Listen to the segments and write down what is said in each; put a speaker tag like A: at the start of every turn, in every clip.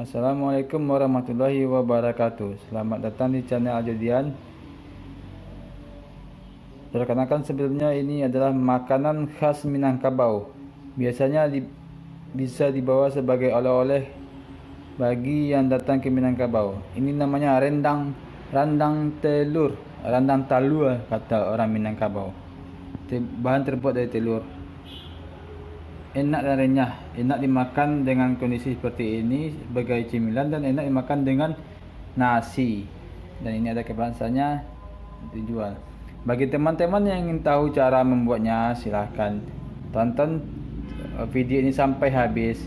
A: Assalamualaikum warahmatullahi wabarakatuh. Selamat datang di channel Ajodian. Perkenalkan, sebelumnya ini adalah makanan khas Minangkabau. Biasanya bisa dibawa sebagai oleh-oleh bagi yang datang ke Minangkabau. Ini namanya randang telur, randang talua kata orang Minangkabau. Bahan terbuat dari telur. Enak dan renyah, enak dimakan dengan kondisi seperti ini sebagai cemilan, dan enak dimakan dengan nasi. Dan ini ada kemasannya dijual. Bagi teman-teman yang ingin tahu cara membuatnya, silahkan tonton video ini sampai habis,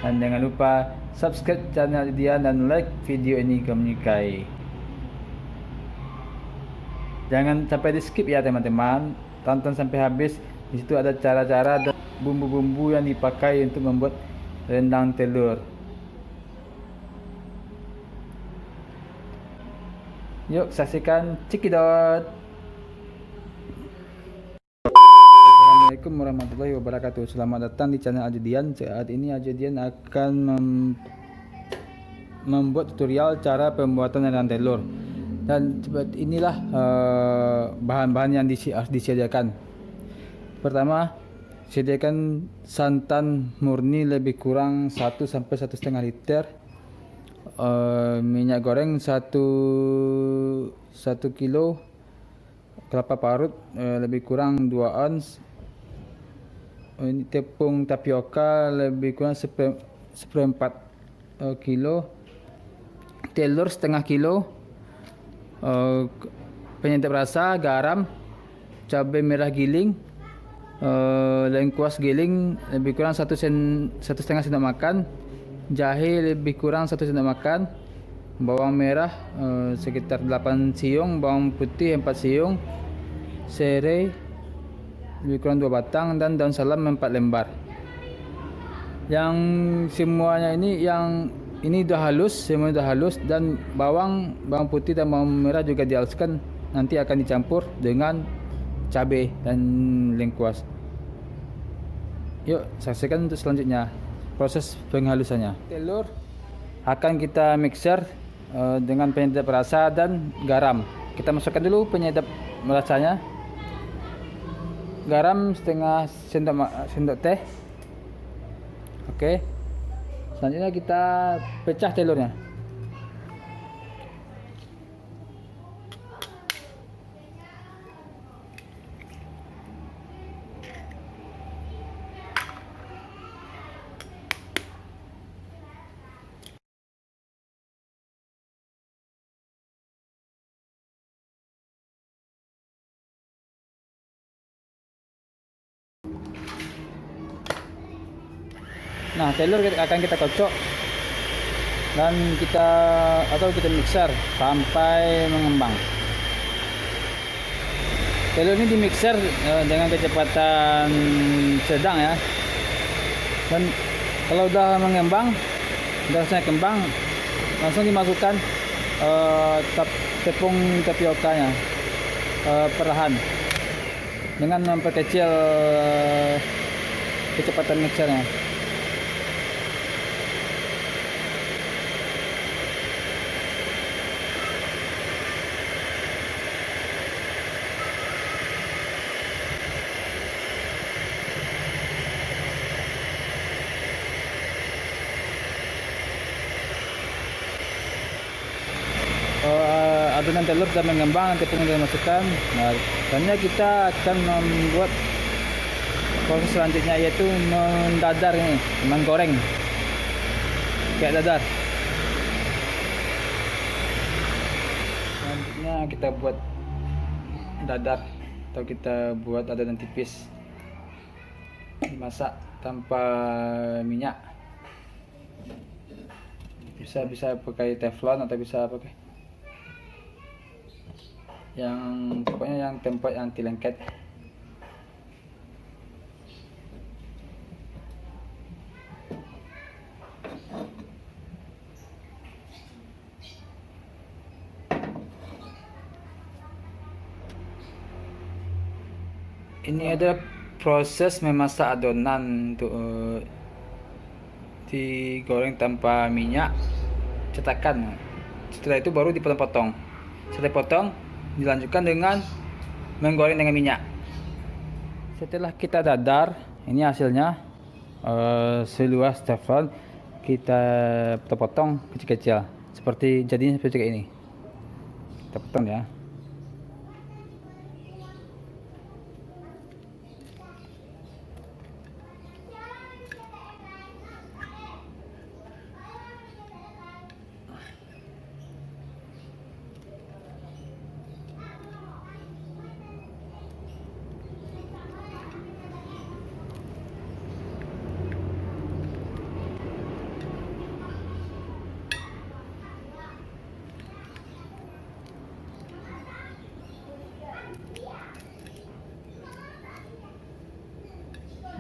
A: dan jangan lupa subscribe channel dia dan like video ini jika menyukai. Jangan sampai di skip ya teman-teman, tonton sampai habis. Di situ ada cara-cara dan bumbu-bumbu yang dipakai untuk membuat rendang telur. Yuk saksikan cekidot. Assalamualaikum warahmatullahi wabarakatuh. Selamat datang di channel Ajodian. Saat ini Ajodian akan membuat tutorial cara pembuatan rendang telur. Dan seperti inilah bahan-bahan yang disediakan. Pertama, sediakan santan murni lebih kurang 1 sampai 1,5 liter. Minyak goreng 1 kilo. Kelapa parut lebih kurang 2 ons. Ini tepung tapioka lebih kurang 1/4 kilo. Telur setengah kilo. Penyedap rasa, garam, cabai merah giling, lengkuas giling lebih kurang 1,5 sendok makan, jahe lebih kurang 1 sendok makan, bawang merah sekitar 8 siung, bawang putih 4 siung, serai lebih kurang 2 batang, dan daun salam 4 lembar. Yang semuanya ini udah halus, semuanya udah halus, dan bawang putih dan bawang merah juga dihaluskan, nanti akan dicampur dengan cabai dan lengkuas. Yuk saksikan untuk selanjutnya proses penghalusannya. Telur akan kita mixer dengan penyedap rasa dan garam. Kita masukkan dulu penyedap rasanya. Garam setengah sendok teh. Oke. Selanjutnya kita pecah telurnya. Nah, telur akan kita kocok dan kita mixer sampai mengembang. Telur ini di mixer dengan kecepatan sedang ya. Dan kalau udah mengembang, udah selesai kembang, langsung dimasukkan tepung tapiokanya perlahan dengan memperkecil kecepatan mixernya. Adonan telur sudah mengembang, tepung sudah dimasukkan. Nah, selanjutnya kita akan membuat proses selanjutnya, yaitu mendadar ini, menggoreng kayak dadar. Selanjutnya kita buat dadar, atau kita buat adonan tipis, dimasak tanpa minyak. Bisa pakai teflon atau bisa pakai pokoknya yang tempat anti lengket. Ini ada proses memasak adonan untuk digoreng tanpa minyak. cetakan. Setelah itu baru dipotong-potong. Setelah potong, dilanjutkan dengan menggoreng dengan minyak. Setelah kita dadar, ini hasilnya seluas teflon, kita potong kecil-kecil jadinya seperti ini. Kita potong ya.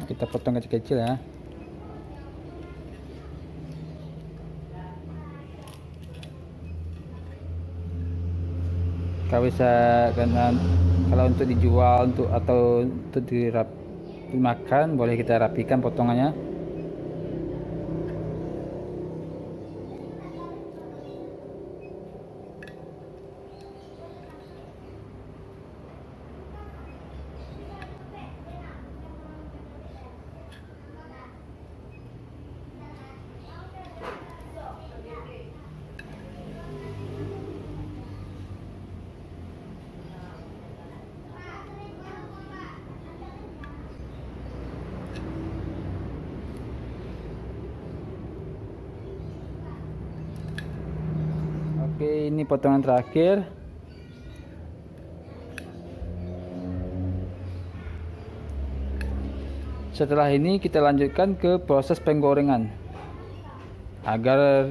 A: Kita potong kecil-kecil ya. Kalau bisa kalau untuk dijual atau untuk dimakan, boleh kita rapikan potongannya. Oke, ini potongan terakhir. Setelah ini kita lanjutkan ke proses penggorengan agar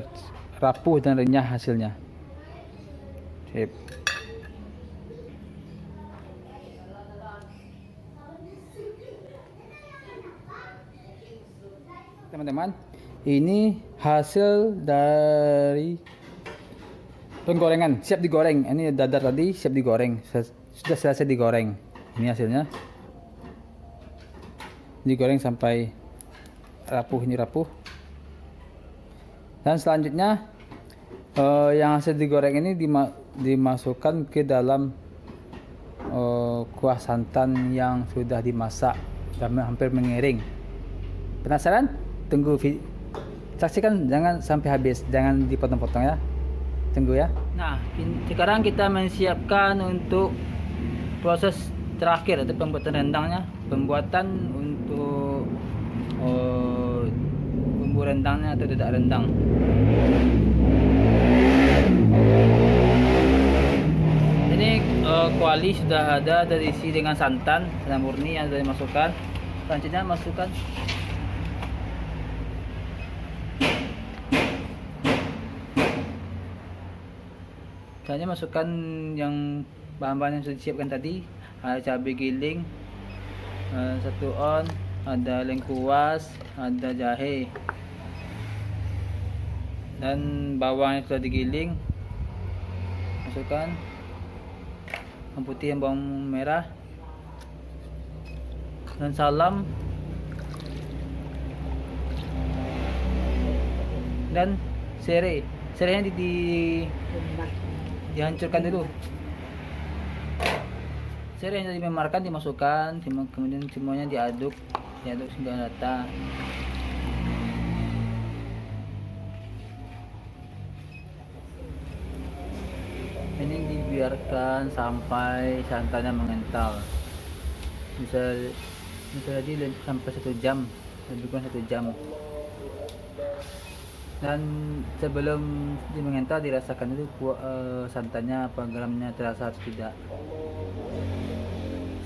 A: rapuh dan renyah hasilnya. Sip. Teman-teman, ini hasil dari penggorengan, siap digoreng. Ini dadar tadi siap digoreng, sudah selesai digoreng. Ini hasilnya, digoreng sampai rapuh. Ini rapuh. Dan selanjutnya yang hasil digoreng ini dimasukkan ke dalam kuah santan yang sudah dimasak dan hampir mengering. Penasaran? Tunggu, saksikan, jangan sampai habis, jangan dipotong-potong ya. Tunggu ya. Nah, sekarang kita menyiapkan untuk proses terakhir atau pembuatan rendangnya. Pembuatan untuk bumbu rendangnya atau dedak rendang. Ini kuali sudah ada, terisi dengan santan murni yang sudah dimasukkan. Selanjutnya masukkan yang bahan-bahan yang sudah disiapkan tadi. Ada cabai giling 1 on, ada lengkuas, ada jahe, dan bawang yang sudah digiling. Masukkan bawang putih dan bawang merah, dan salam, dan serai. Serainya dihancurkan dulu. Serai yang tadi dimemarkan dimasukkan, kemudian semuanya diaduk hingga rata. Ini dibiarkan sampai santannya mengental. Bisa jadi sampai 1 jam, lebih kurang 1 jam. Dan sebelum mengental dirasakan dulu santannya apa garamnya terasa atau tidak.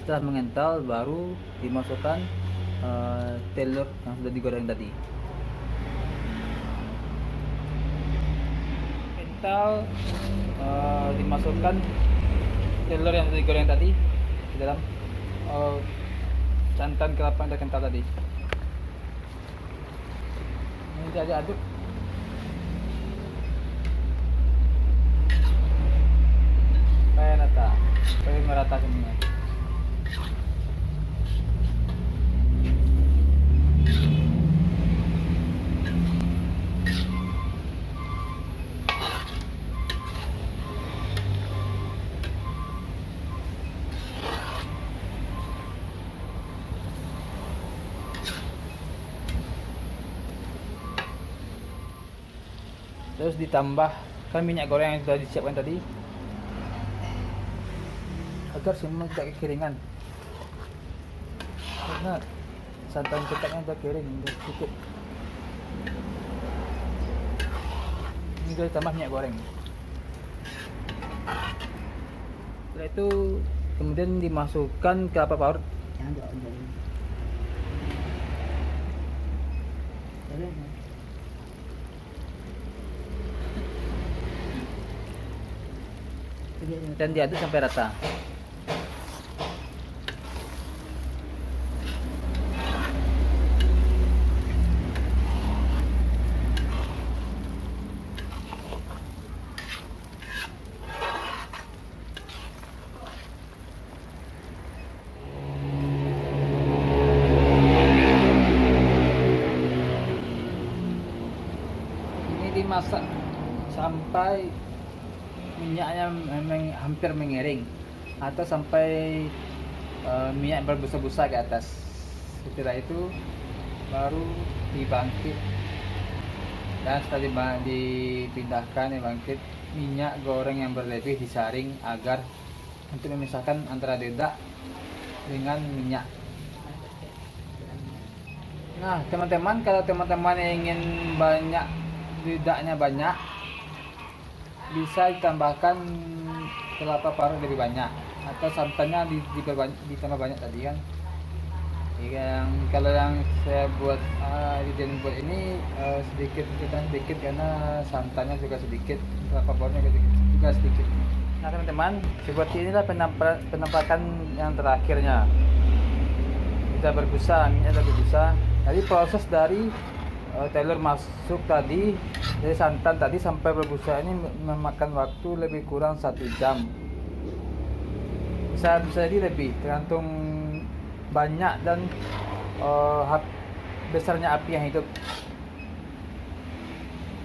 A: Setelah mengental baru dimasukkan telur yang sudah digoreng tadi. Kental, dimasukkan telur yang sudah digoreng tadi di dalam santan kelapa yang sudah kental tadi. Ini diaduk. Supaya merata semua. terus ditambahkan minyak goreng yang sudah disiapkan tadi agar semua tidak kekeringan, karena santan ketaknya udah kering udah sedikit. Ini juga ditambah minyak goreng. Setelah itu kemudian dimasukkan ke kelapa parut. Dan diaduk sampai rata. Ini dimasak sampai minyaknya hampir mengering atau sampai minyak berbusa-busa ke atas. Setelah itu baru dibangkit, dan setelah dipindahkan dibangkit, minyak goreng yang berlebih disaring agar untuk memisahkan antara dedak dengan minyak. Nah teman-teman, kalau teman-teman ingin banyak dedaknya banyak, bisa ditambahkan kelapa parut lebih banyak atau santannya ditambah banyak tadi kan. Kalau yang saya buat buat ini sedikit karena santannya juga sedikit, kelapa parutnya juga sedikit. Nah teman-teman, seperti inilah penampakan yang terakhirnya. Kita berbusa, minyak sudah berbusa. Jadi proses dari telur masuk tadi, dari santan tadi sampai berbusa ini memakan waktu lebih kurang 1 jam. Bisa jadi lebih, tergantung banyak dan besarnya api yang hidup.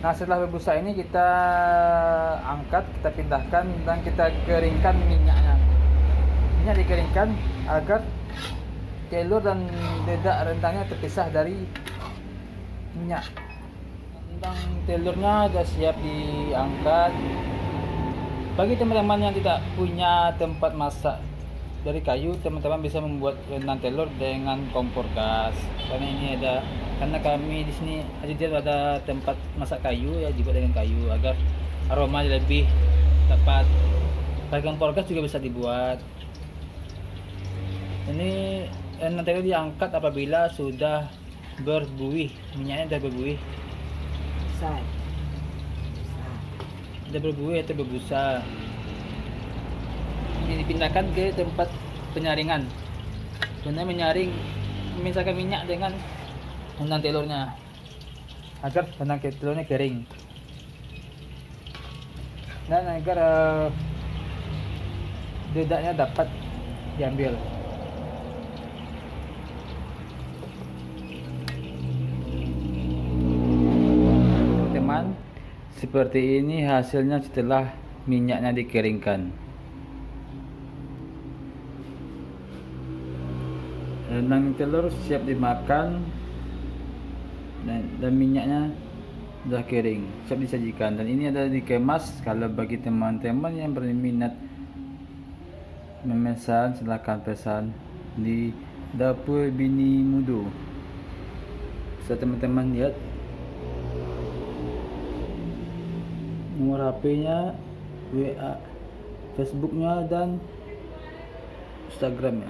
A: Nah setelah berbusa ini kita angkat, kita pindahkan dan kita keringkan minyaknya. Minyak dikeringkan agar telur dan dedak rendangnya terpisah dari minyak. Tentang telurnya sudah siap diangkat. Bagi teman-teman yang tidak punya tempat masak dari kayu, teman-teman bisa membuat rendang telur dengan kompor gas. Karena kami di sini ada tempat masak kayu, ya dibuat dengan kayu agar aroma lebih dapat. Pakai kompor gas juga bisa dibuat. Ini rendang telur diangkat apabila sudah berbuih, minyaknya sudah berbuih. Sudah berbuih atau berbusa. Ini dipindahkan ke tempat penyaringan. Guna menyaring, memisahkan minyak dengan rendang telurnya agar rendang telurnya kering dan agar dedaknya dapat diambil. Teman, seperti ini hasilnya setelah minyaknya dikeringkan. Rendang telur siap dimakan dan minyaknya sudah kering, siap disajikan. Dan ini adalah dikemas. Kalau bagi teman-teman yang berminat memesan, silahkan pesan di Dapur Bini Mudo. Bisa teman-teman lihat nomor HP-nya, WA, Facebook-nya, dan Instagram-nya.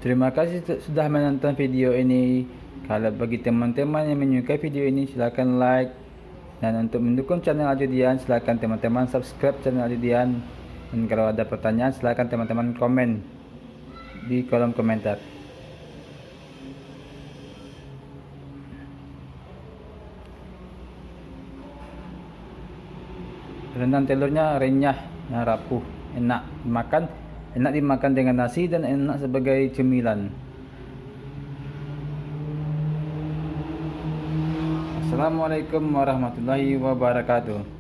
A: Terima kasih sudah menonton video ini. Kalau bagi teman-teman yang menyukai video ini, silakan like. Dan untuk mendukung channel Ajudian, silakan teman-teman subscribe channel Ajudian. Dan kalau ada pertanyaan, silakan teman-teman komen di kolom komentar. Rendang telurnya renyah, rapuh, enak dimakan dengan nasi dan enak sebagai cemilan. Assalamualaikum warahmatullahi wabarakatuh.